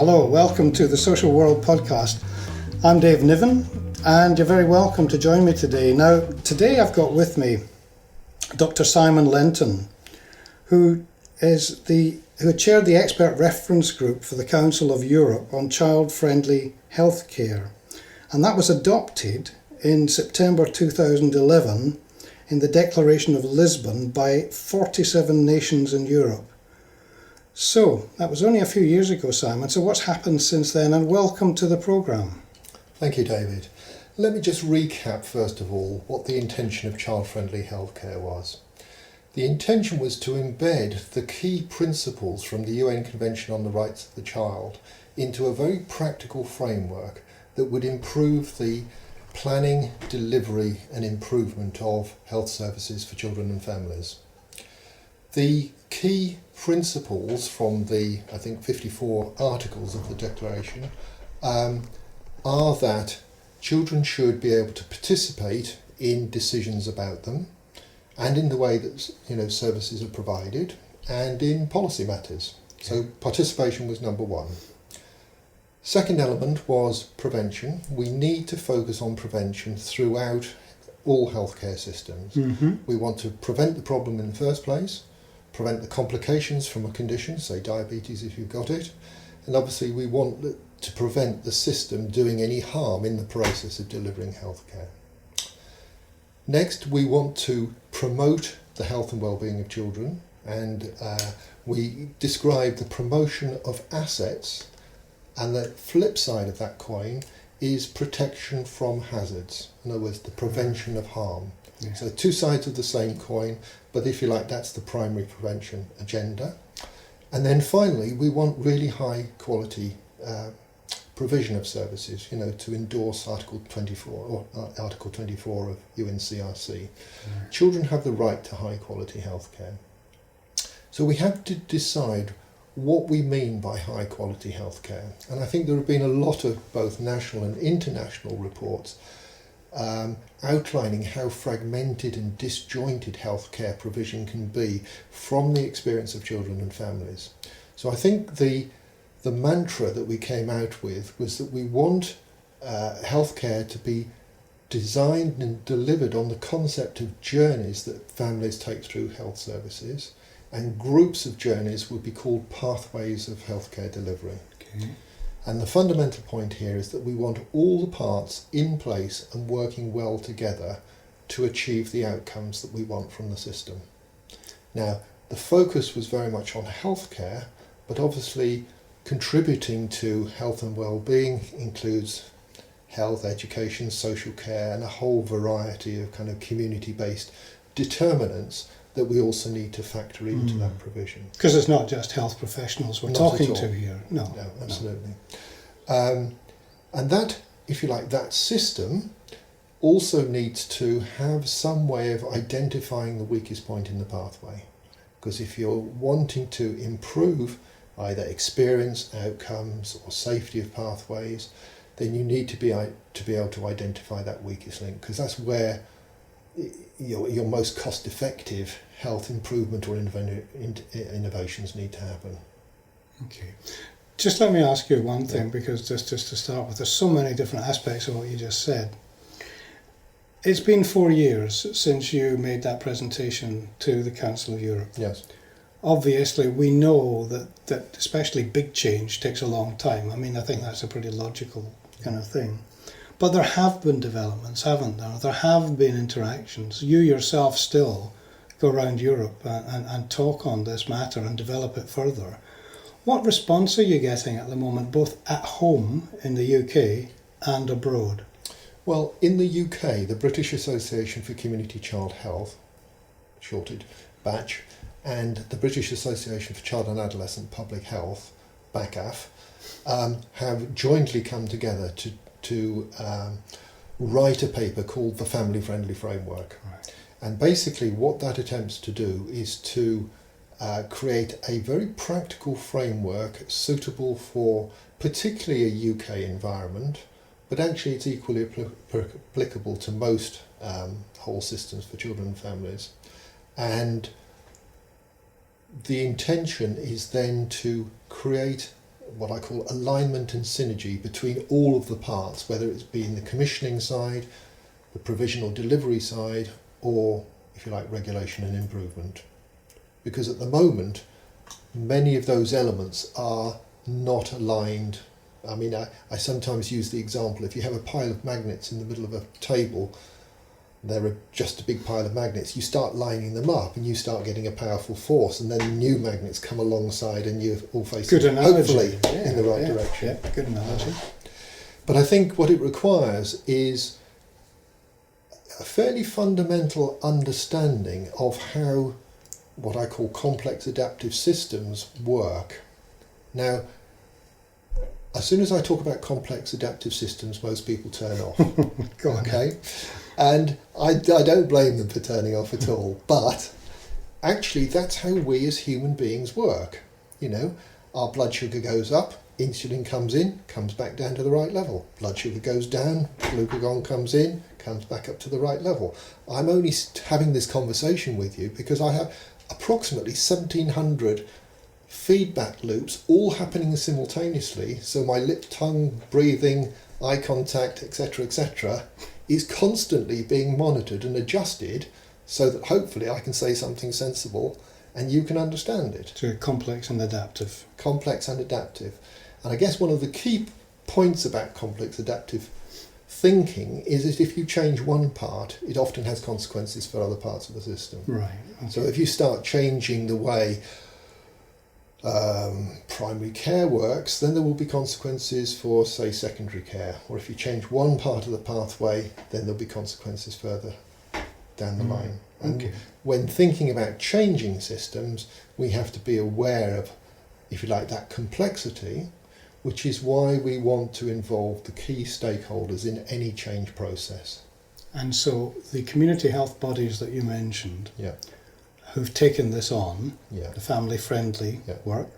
Hello, welcome to the Social World Podcast. I'm Dave Niven, and you're very welcome to join me today. Now, today I've got with me Dr. Simon Lenton, who chaired the expert reference group for the Council of Europe on child-friendly healthcare, and that was adopted in September 2011 in the Declaration of Lisbon by 47 nations in Europe. So, that was only a few years ago, Simon. So what's happened since then? And welcome to the programme. Thank you, David. Let me just recap, first of all, what the intention of child-friendly healthcare was. The intention was to embed the key principles from the UN Convention on the Rights of the Child into a very practical framework that would improve the planning, delivery and improvement of health services for children and families. The key principles from the, 54 articles of the Declaration are that children should be able to participate in decisions about them and in the way that services are provided and in policy matters. So participation was number one. Second element was prevention. We need to focus on prevention throughout all healthcare systems. Mm-hmm. We want to prevent the problem in the first place, prevent the complications from a condition, say diabetes if you've got it, and obviously we want to prevent the system doing any harm in the process of delivering healthcare. Next, we want to promote the health and well-being of children, and we describe the promotion of assets, and the flip side of that coin is protection from hazards, in other words, the prevention of harm. Yeah. So two sides of the same coin, but if you like, that's the primary prevention agenda. And then finally, we want really high quality provision of services, to endorse Article 24 of UNCRC. Yeah. Children have the right to high quality healthcare. So we have to decide what we mean by high quality healthcare. And I think there have been a lot of both national and international reports outlining how fragmented and disjointed healthcare provision can be from the experience of children and families. So I think the mantra that we came out with was that we want healthcare to be designed and delivered on the concept of journeys that families take through health services, and groups of journeys would be called pathways of healthcare delivery. Okay. And the fundamental point here is that we want all the parts in place and working well together to achieve the outcomes that we want from the system. Now, the focus was very much on healthcare, but obviously contributing to health and well-being includes health, education, social care, and a whole variety of kind of community-based determinants that we also need to factor into that provision. Because it's not just health professionals we're talking to here. No, absolutely. And that, if you like, that system also needs to have some way of identifying the weakest point in the pathway. Because if you're wanting to improve either experience, outcomes, or safety of pathways, then you need to be able to identify that weakest link, because that's where your most cost-effective health improvement or innovations need to happen. Okay. Just let me ask you one thing, because just to start with, there's so many different aspects of what you just said. It's been 4 years since you made that presentation to the Council of Europe. Yes. Obviously, we know that especially big change takes a long time. I mean, I think that's a pretty logical kind of thing. But there have been developments, haven't there? There have been interactions. You yourself still go around Europe and talk on this matter and develop it further. What response are you getting at the moment, both at home in the UK and abroad? Well, in the UK, the British Association for Community Child Health, shorted BACH, and the British Association for Child and Adolescent Public Health, BACAF, have jointly come together to write a paper called the Family Friendly Framework. Right. And basically what that attempts to do is to create a very practical framework suitable for particularly a UK environment, but actually it's equally applicable to most whole systems for children and families. And the intention is then to create what I call alignment and synergy between all of the parts, whether it's been the commissioning side, the provisional delivery side, or, if you like, regulation and improvement. Because at the moment, many of those elements are not aligned. I mean, I sometimes use the example, if you have a pile of magnets in the middle of a table, they're just a big pile of magnets, you start lining them up and you start getting a powerful force, and then new magnets come alongside and you're all facing, hopefully, in the right direction. Yeah, good analogy. But I think what it requires is a fairly fundamental understanding of how what I call complex adaptive systems work. Now, as soon as I talk about complex adaptive systems, most people turn off. Go on. Okay? And I don't blame them for turning off at all, but actually that's how we as human beings work. You know, our blood sugar goes up, insulin comes in, comes back down to the right level. Blood sugar goes down, glucagon comes in, comes back up to the right level. I'm only having this conversation with you because I have approximately 1,700 feedback loops all happening simultaneously, so my lip, tongue, breathing, eye contact, etc., is constantly being monitored and adjusted so that hopefully I can say something sensible and you can understand it. So complex and adaptive. Complex and adaptive. And I guess one of the key points about complex adaptive thinking is that if you change one part, it often has consequences for other parts of the system. Right. Okay. So if you start changing the way primary care works, then there will be consequences for, say, secondary care. Or if you change one part of the pathway, then there'll be consequences further down the line. And when thinking about changing systems, we have to be aware of, if you like, that complexity, which is why we want to involve the key stakeholders in any change process. And so the community health bodies that you mentioned, Yeah. who've taken this on, Yeah. the family-friendly Yeah. work,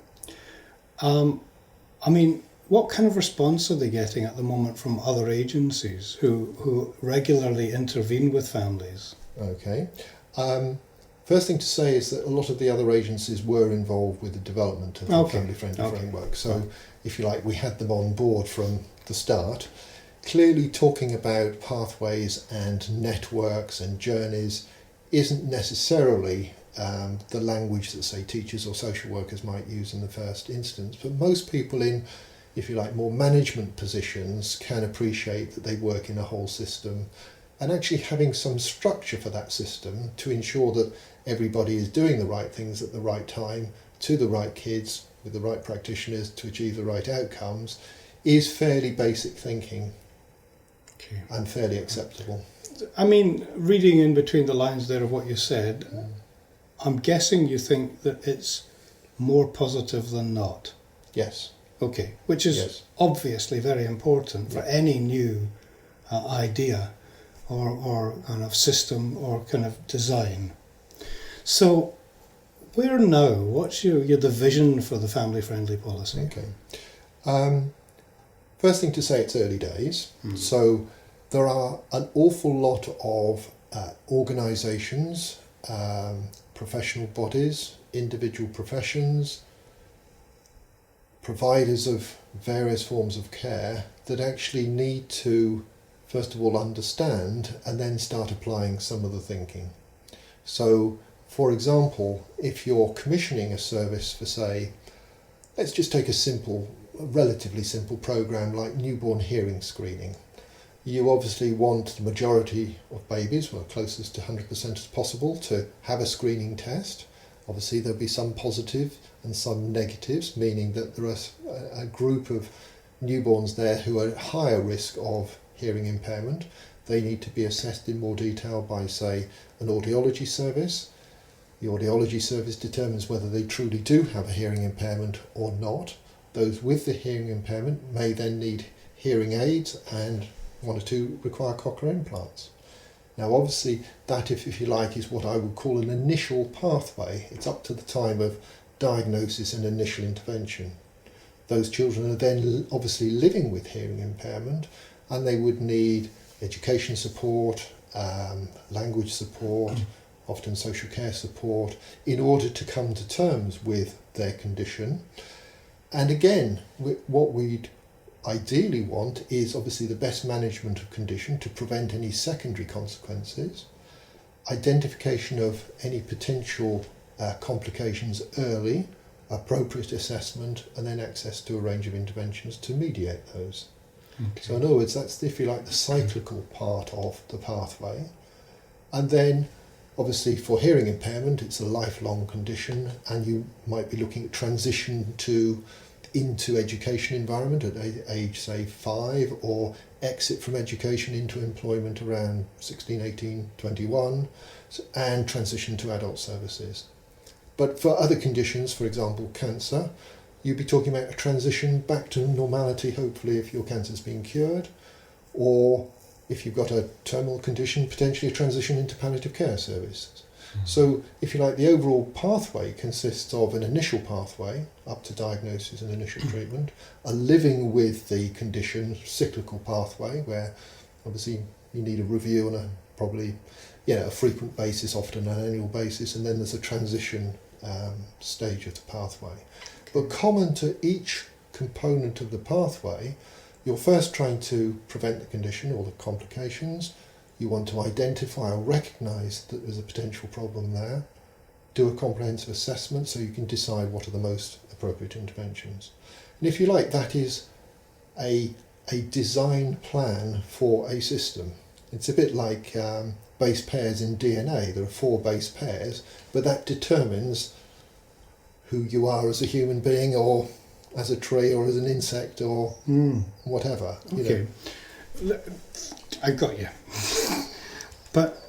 I mean, what kind of response are they getting at the moment from other agencies who regularly intervene with families? Okay. First thing to say is that a lot of the other agencies were involved with the development of the family-friendly framework. So, if you like, we had them on board from the start. Clearly talking about pathways and networks and journeys isn't necessarily the language that, say, teachers or social workers might use in the first instance, but most people in, if you like, more management positions can appreciate that they work in a whole system, and actually having some structure for that system to ensure that everybody is doing the right things at the right time to the right kids with the right practitioners to achieve the right outcomes is fairly basic thinking and fairly acceptable. I mean, reading in between the lines there of what you said, I'm guessing you think that it's more positive than not. Yes. Okay, which is obviously very important for any new idea or kind of system or kind of design. So, where now? What's your the vision for the family-friendly policy? Okay. First thing to say, it's early days. So there are an awful lot of organisations, professional bodies, individual professions, providers of various forms of care that actually need to, first of all, understand and then start applying some of the thinking. So, for example, if you're commissioning a service for, say, let's just take a relatively simple program like newborn hearing screening. You obviously want the majority of babies, well, closest to 100% as possible, to have a screening test. Obviously there'll be some positive and some negatives, meaning that there are a group of newborns there who are at higher risk of hearing impairment. They need to be assessed in more detail by, say, an audiology service. The audiology service determines whether they truly do have a hearing impairment or not. Those with the hearing impairment may then need hearing aids, and one or two require cochlear implants. Now obviously that, if you like, is what I would call an initial pathway. It's up to the time of diagnosis and initial intervention. Those children are then obviously living with hearing impairment, and they would need education support, language support, often social care support, in order to come to terms with their condition. And again, what we'd ideally want is obviously the best management of condition to prevent any secondary consequences, identification of any potential complications early, appropriate assessment, and then access to a range of interventions to mediate those. Okay. So in other words, that's, if you like, the cyclical part of the pathway. And then obviously for hearing impairment, it's a lifelong condition, and you might be looking at transition into education environment at age, say, 5, or exit from education into employment around 16, 18, 21, and transition to adult services. But for other conditions, for example, cancer, you'd be talking about a transition back to normality, hopefully, if your cancer's been cured, or if you've got a terminal condition, potentially a transition into palliative care services. So, if you like, the overall pathway consists of an initial pathway up to diagnosis and initial treatment, a living with the condition cyclical pathway where obviously you need a review on a frequent basis, often an annual basis, and then there's a transition stage of the pathway. But common to each component of the pathway, you're first trying to prevent the condition or the complications. You want to identify or recognise that there's a potential problem there, do a comprehensive assessment so you can decide what are the most appropriate interventions. And if you like, that is a design plan for a system. It's a bit like base pairs in DNA. There are 4 base pairs, but that determines who you are as a human being, or as a tree, or as an insect, or whatever. Okay. I got you. But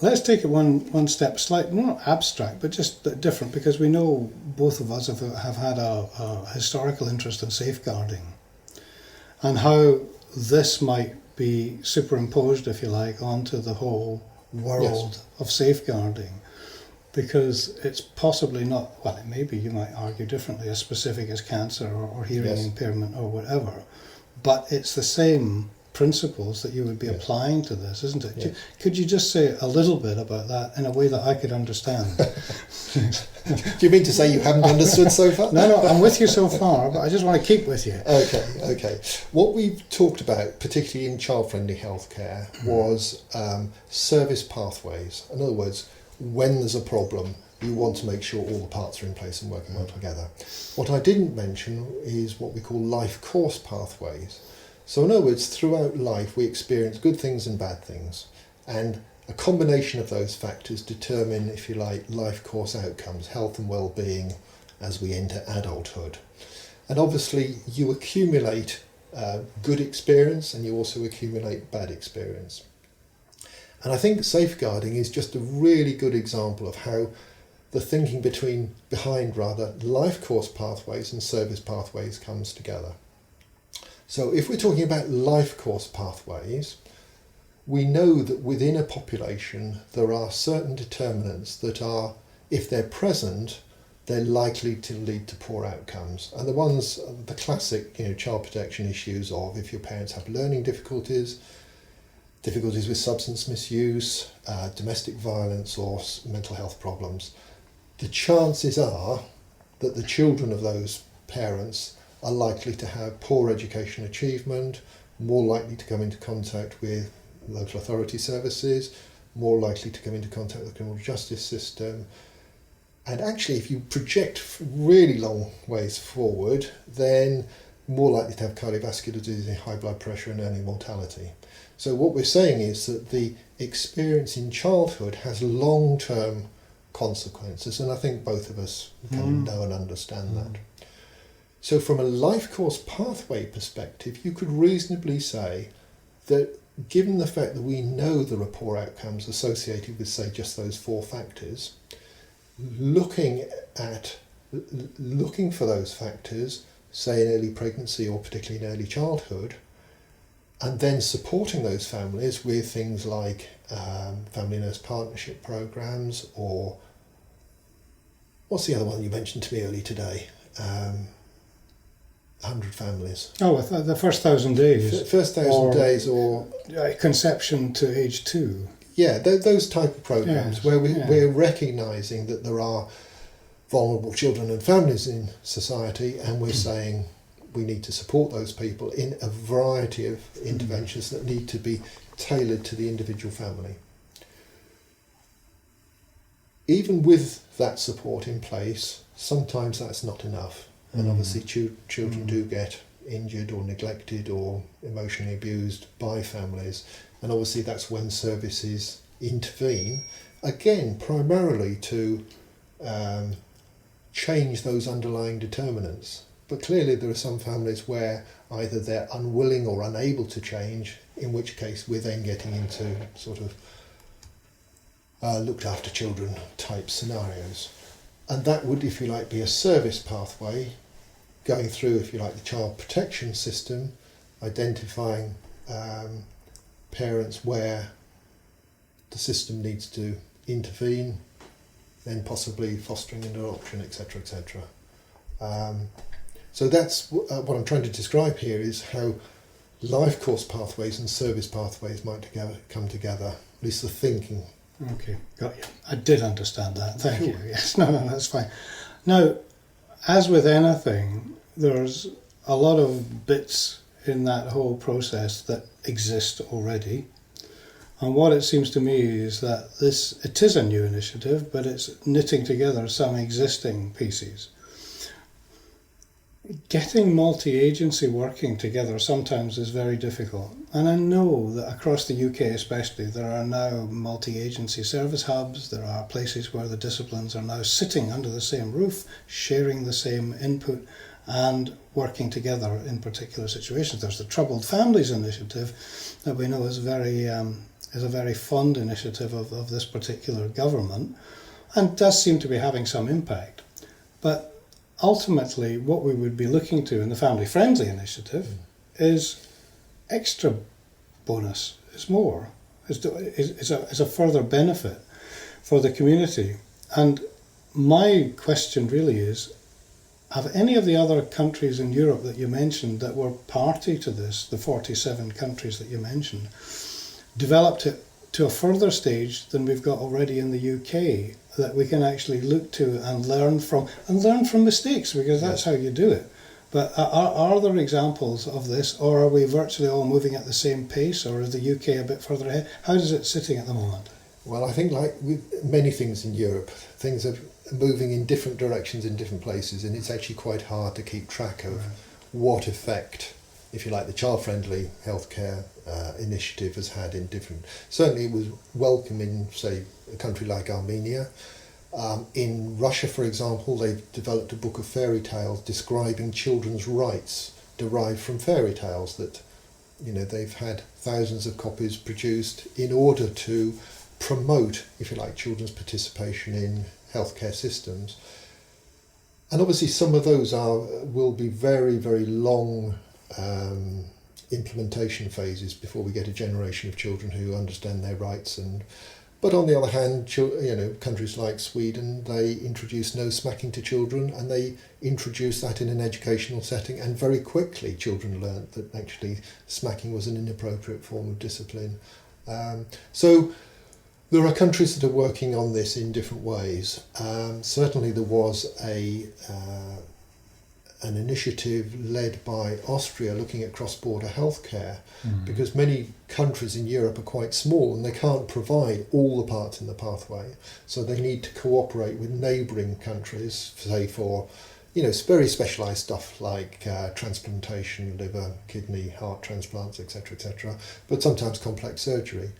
let's take it one step slightly, not abstract, but just different, because we know both of us have had a historical interest in safeguarding and how this might be superimposed, if you like, onto the whole world of safeguarding, because it's possibly not, well, it may be, you might argue differently, as specific as cancer or hearing impairment or whatever, but it's the same principles that you would be applying to this, isn't it? Yes. Could you just say a little bit about that in a way that I could understand? Do you mean to say you haven't understood so far? No, I'm with you so far, but I just want to keep with you. Okay. What we've talked about, particularly in child-friendly healthcare, was service pathways. In other words, when there's a problem, you want to make sure all the parts are in place and working well together. What I didn't mention is what we call life course pathways. So in other words, throughout life we experience good things and bad things, and a combination of those factors determine, if you like, life course outcomes, health and well-being as we enter adulthood. And obviously you accumulate good experience and you also accumulate bad experience. And I think safeguarding is just a really good example of how the thinking behind life course pathways and service pathways comes together. So if we're talking about life course pathways, we know that within a population there are certain determinants that are, if they're present, they're likely to lead to poor outcomes. And the classic child protection issues of if your parents have learning difficulties with substance misuse, domestic violence or mental health problems, the chances are that the children of those parents are likely to have poor education achievement, more likely to come into contact with local authority services, more likely to come into contact with the criminal justice system. And actually, if you project really long ways forward, then more likely to have cardiovascular disease, high blood pressure and early mortality. So what we're saying is that the experience in childhood has long-term consequences, and I think both of us can know and understand that. So from a life course pathway perspective, you could reasonably say that given the fact that we know there are poor outcomes associated with, say, just those 4 factors, looking for those factors, say in early pregnancy or particularly in early childhood, and then supporting those families with things like family nurse partnership programs, or what's the other one you mentioned to me early today? 100 families. Oh, the first 1,000 days. First 1,000 days, or conception to age 2. Yeah, those type of programs where we're recognising that there are vulnerable children and families in society, and we're saying we need to support those people in a variety of interventions that need to be tailored to the individual family. Even with that support in place, sometimes that's not enough, and obviously children do get injured or neglected or emotionally abused by families, and obviously that's when services intervene, again primarily to change those underlying determinants. But clearly there are some families where either they're unwilling or unable to change, in which case we're then getting into sort of looked after children type scenarios. And that would, if you like, be a service pathway going through, if you like, the child protection system, identifying parents where the system needs to intervene, then possibly fostering an adoption, etc., etc. So that's what I'm trying to describe here, is how life course pathways and service pathways might come together, at least the thinking. Okay, got you. I did understand that. Thank you. Yes, no, that's fine. Now, as with anything, there's a lot of bits in that whole process that exist already. And what it seems to me is that it is a new initiative, but it's knitting together some existing pieces. Getting multi-agency working together sometimes is very difficult. And I know that across the UK especially, there are now multi-agency service hubs, there are places where the disciplines are now sitting under the same roof, sharing the same input and working together in particular situations. There's the Troubled Families Initiative that we know is a very fond initiative of this particular government, and does seem to be having some impact. But ultimately, what we would be looking to in the Family Friendly Initiative is extra bonus, is more, is a further benefit for the community. And my question really is, have any of the other countries in Europe that you mentioned that were party to this, the 47 countries that you mentioned, developed it to a further stage than we've got already in the UK, that we can actually look to and learn from mistakes, because that's how you do it. But are there examples of this, or are we virtually all moving at the same pace, or is the UK a bit further ahead? How is it sitting at the moment? Well, I think like with many things in Europe, things are moving in different directions in different places, and it's actually quite hard to keep track of what effect, if you like, the child-friendly healthcare initiative has had in different... Certainly it was welcome in, say, a country like Armenia. In Russia, for example, they've developed a book of fairy tales describing children's rights derived from fairy tales that, you know, they've had thousands of copies produced in order to promote, if you like, children's participation in healthcare systems. And obviously some of those will be very, very long implementation phases before we get a generation of children who understand their rights. But on the other hand, you know, countries like Sweden, they introduced no smacking to children, and they introduced that in an educational setting, and very quickly children learnt that actually smacking was an inappropriate form of discipline. So there are countries that are working on this in different ways. Certainly there was an initiative led by Austria looking at cross-border healthcare, because many countries in Europe are quite small and they can't provide all the parts in the pathway, so they need to cooperate with neighbouring countries, say for, you know, very specialised stuff like transplantation, liver, kidney, heart transplants, etc., etc., but sometimes complex surgery.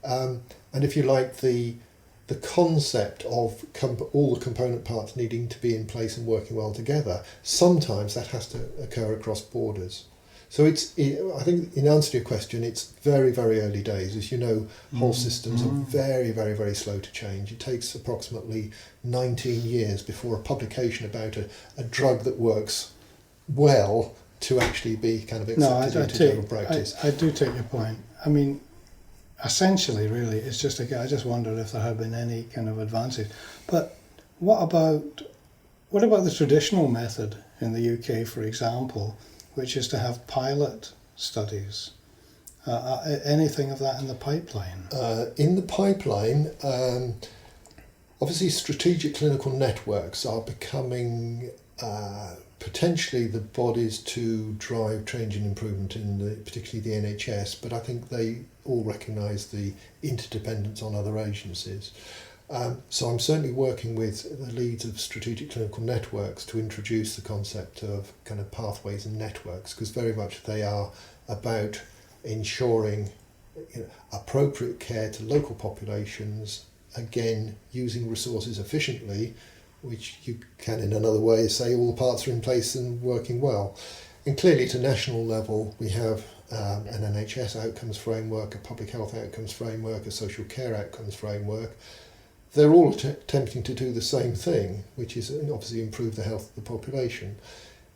And if you like, the concept of all the component parts needing to be in place and working well together, sometimes that has to occur across borders. So I think in answer to your question, it's very, very early days. As you know, whole systems are very, very, very slow to change. It takes approximately 19 years before a publication about a drug that works well to actually be kind of accepted into general practice. I do take your point. I mean, essentially, really, it's just I just wondered if there had been any kind of advances. But what about the traditional method in the UK, for example, which is to have pilot studies? Anything of that in the pipeline? In the pipeline, Obviously, strategic clinical networks are becoming potentially the bodies to drive change and improvement in particularly the NHS, but I think they all recognise the interdependence on other agencies. So I'm certainly working with the leads of strategic clinical networks to introduce the concept of kind of pathways and networks, because very much they are about ensuring appropriate care to local populations, again using resources efficiently, which you can in another way say all the parts are in place and working well. And clearly at a national level we have an NHS outcomes framework, a public health outcomes framework, a social care outcomes framework. They're all attempting to do the same thing, which is obviously improve the health of the population.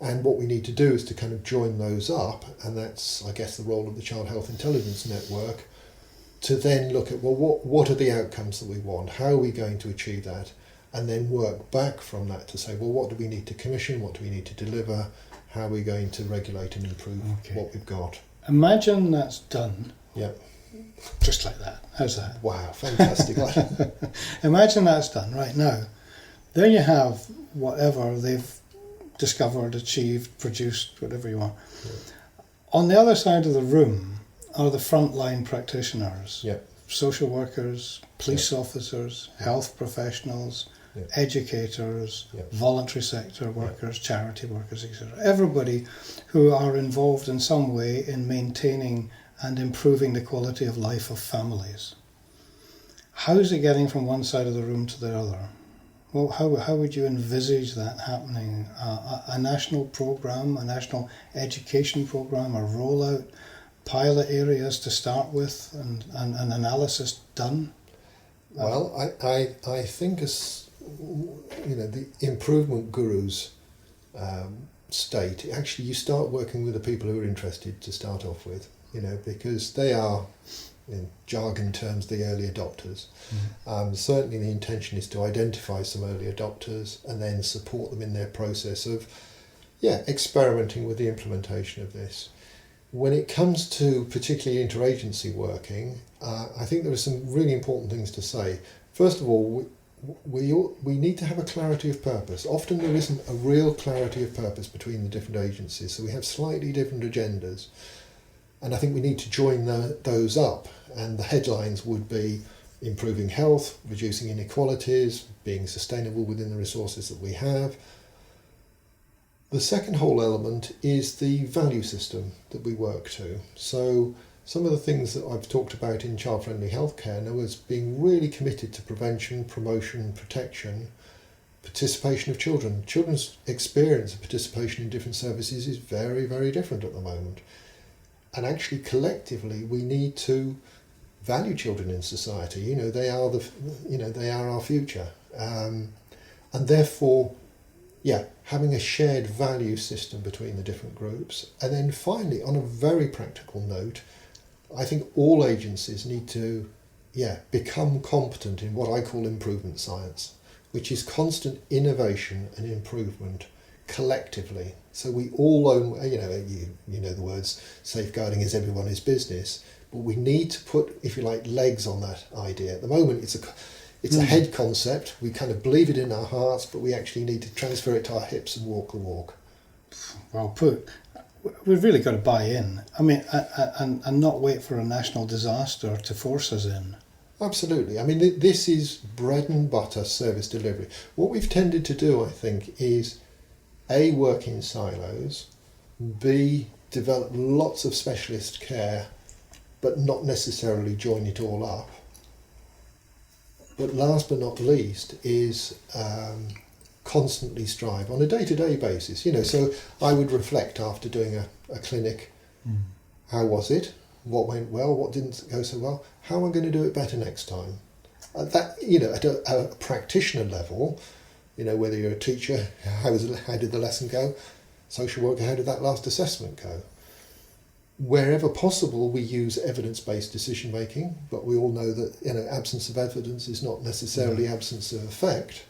And what we need to do is to kind of join those up, and that's, I guess, the role of the Child Health Intelligence Network, to then look at, well, what are the outcomes that we want? How are we going to achieve that? And then work back from that to say, well, what do we need to commission? What do we need to deliver? How are we going to regulate and improve what we've got? Imagine that's done. Yeah. Just like that. How's that? Wow, fantastic. Imagine that's done right now. There you have whatever they've discovered, achieved, produced, whatever you want. Yeah. On the other side of the room are the frontline practitioners, Yeah. social workers, police officers, health professionals, educators, voluntary sector workers, charity workers, etc. Everybody who are involved in some way in maintaining and improving the quality of life of families. How is it getting from one side of the room to the other? Well, how would you envisage that happening? A national programme, a national education programme, a rollout, pilot areas to start with, and an analysis done? Well, I think as the improvement gurus state, actually you start working with the people who are interested to start off with, because they are, in jargon terms, the early adopters. Certainly the intention is to identify some early adopters and then support them in their process of experimenting with the implementation of this. When it comes to particularly interagency working, I think there are some really important things to say. First of all, we need to have a clarity of purpose. Often there isn't a real clarity of purpose between the different agencies, so we have slightly different agendas. And I think we need to join those up, and the headlines would be improving health, reducing inequalities, being sustainable within the resources that we have. The second whole element is the value system that we work to. So some of the things that I've talked about in child-friendly healthcare now is being really committed to prevention, promotion, protection, participation of children. Children's experience of participation in different services is very, very different at the moment. And actually, collectively, we need to value children in society. They are they are our future, and therefore, having a shared value system between the different groups. And then finally, on a very practical note, I think all agencies need to, become competent in what I call improvement science, which is constant innovation and improvement collectively. So we all own, you know the words, safeguarding is everyone's business, but we need to put, if you like, legs on that idea. At the moment, it's a head concept. We kind of believe it in our hearts, but we actually need to transfer it to our hips and walk the walk. Well put. We've really got to buy in. I mean, and not wait for a national disaster to force us in. Absolutely. I mean, this is bread and butter service delivery. What we've tended to do, I think, is A, work in silos, B, develop lots of specialist care, but not necessarily join it all up. But last but not least is constantly strive on a day-to-day basis. So I would reflect after doing a clinic, how was it? What went well? What didn't go so well? How am I going to do it better next time? At a practitioner level, whether you're a teacher, how did the lesson go? Social worker, how did that last assessment go? Wherever possible, we use evidence-based decision-making, but we all know that absence of evidence is not necessarily absence of effect.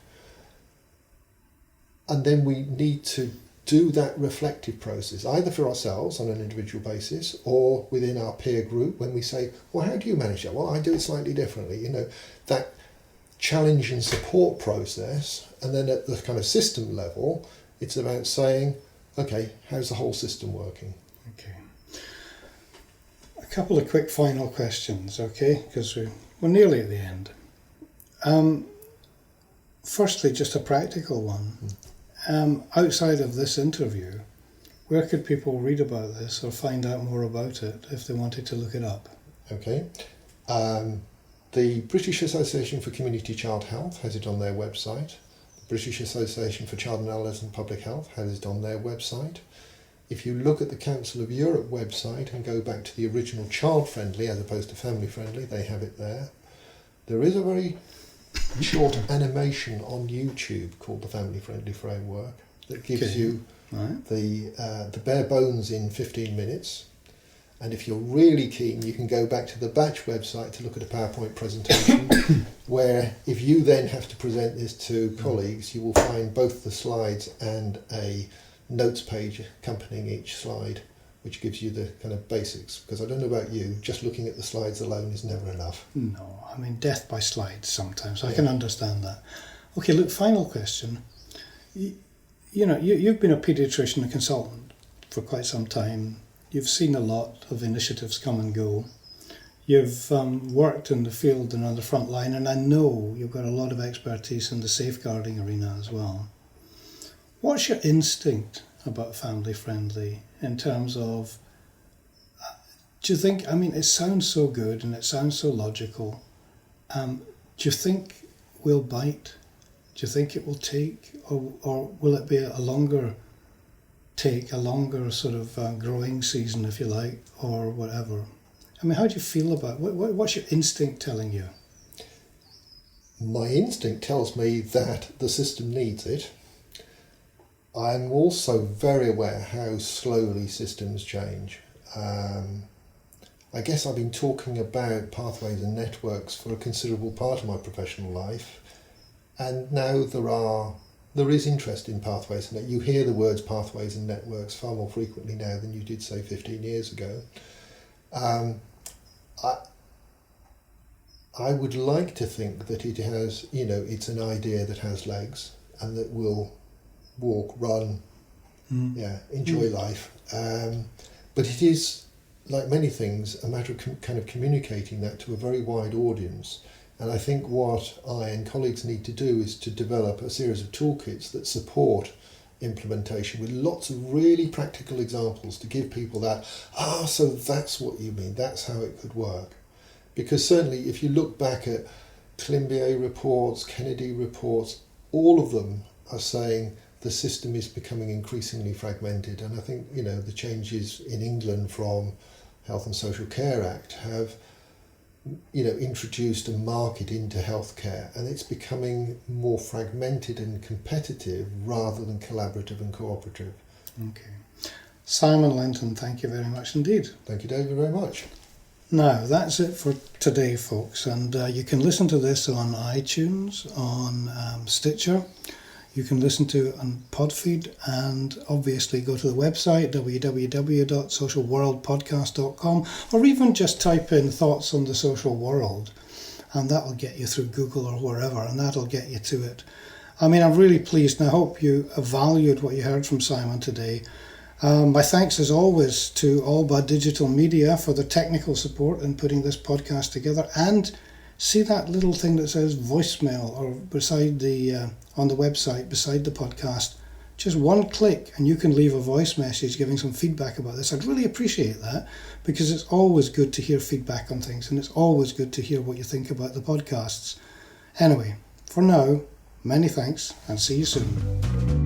And then we need to do that reflective process, either for ourselves on an individual basis or within our peer group when we say, well, how do you manage that? Well, I do it slightly differently. That challenge and support process, and then at the kind of system level, it's about saying, okay, how's the whole system working? Okay. A couple of quick final questions, okay, because we're nearly at the end. Firstly, just a practical one. Outside of this interview, where could people read about this or find out more about it if they wanted to look it up? Okay. The British Association for Community Child Health has it on their website. The British Association for Child and Adolescent Public Health has it on their website. If you look at the Council of Europe website and go back to the original child-friendly as opposed to family-friendly, they have it there. There is a very short animation on YouTube called the Family Friendly Framework that gives you the bare bones in 15 minutes. And if you're really keen, you can go back to the Batch website to look at a PowerPoint presentation where if you then have to present this to colleagues, you will find both the slides and a notes page accompanying each slide, which gives you the kind of basics. Because I don't know about you, just looking at the slides alone is never enough. No, I mean, death by slides sometimes. I can understand that. Okay, look, final question. You've been a paediatrician and consultant for quite some time. You've seen a lot of initiatives come and go. You've worked in the field and on the front line, and I know you've got a lot of expertise in the safeguarding arena as well. What's your instinct about family friendly in terms of, do you think, I mean, it sounds so good and it sounds so logical. Do you think we'll bite? Do you think it will take, or will it be a longer sort of growing season, if you like, or whatever? I mean, how do you feel about it? What's your instinct telling you? My instinct tells me that the system needs it. I'm also very aware how slowly systems change. I guess I've been talking about pathways and networks for a considerable part of my professional life, and now there is interest in pathways, and you hear the words pathways and networks far more frequently now than you did, say, 15 years ago. I would like to think that it has, it's an idea that has legs and that will walk, run, enjoy life. But it is, like many things, a matter of kind of communicating that to a very wide audience. And I think what I and colleagues need to do is to develop a series of toolkits that support implementation with lots of really practical examples to give people that, so that's what you mean, that's how it could work. Because certainly if you look back at Climbier reports, Kennedy reports, all of them are saying the system is becoming increasingly fragmented. And I think, the changes in England from Health and Social Care Act have introduced a market into healthcare, and it's becoming more fragmented and competitive rather than collaborative and cooperative. Okay. Simon Lenton, thank you very much indeed. Thank you, David, very much. Now, that's it for today, folks, and you can listen to this on iTunes, on Stitcher. You can listen to it on Podfeed, and obviously go to the website www.socialworldpodcast.com, or even just type in thoughts on the social world, and that will get you through Google or wherever, and that'll get you to it. I mean, I'm really pleased, and I hope you have valued what you heard from Simon today. My thanks as always to Allbud Digital Media for the technical support in putting this podcast together, and see that little thing that says voicemail or beside the on the website beside the podcast. Just one click and you can leave a voice message giving some feedback about this. I'd really appreciate that, because it's always good to hear feedback on things, and it's always good to hear what you think about the podcasts. Anyway, for now, many thanks and see you soon.